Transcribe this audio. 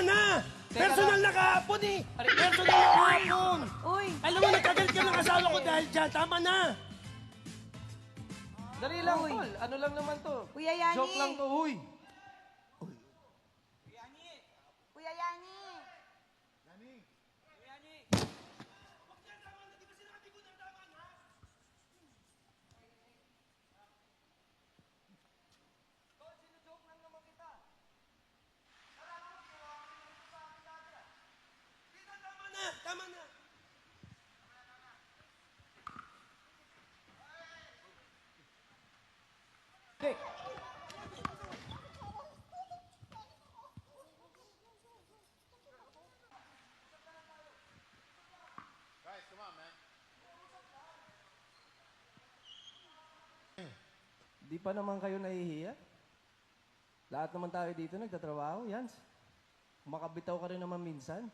na! Teka Personal lang. na kahapon eh! Personal na kahapon! Uy! Alam mo, nagkagalit ka ng asawa ko dahil dyan. Tama na! Dali lang, Uy. tol. Ano lang naman to? Kuya Yani! Joke lang to, huy. Kuya Yani! Tama na! Tama na! Okay. Guys, come on, man. Di pa naman kayo nahihiya? Lahat naman tayo dito nagtatrabaho, Yans. Makabitaw ka rin naman minsan.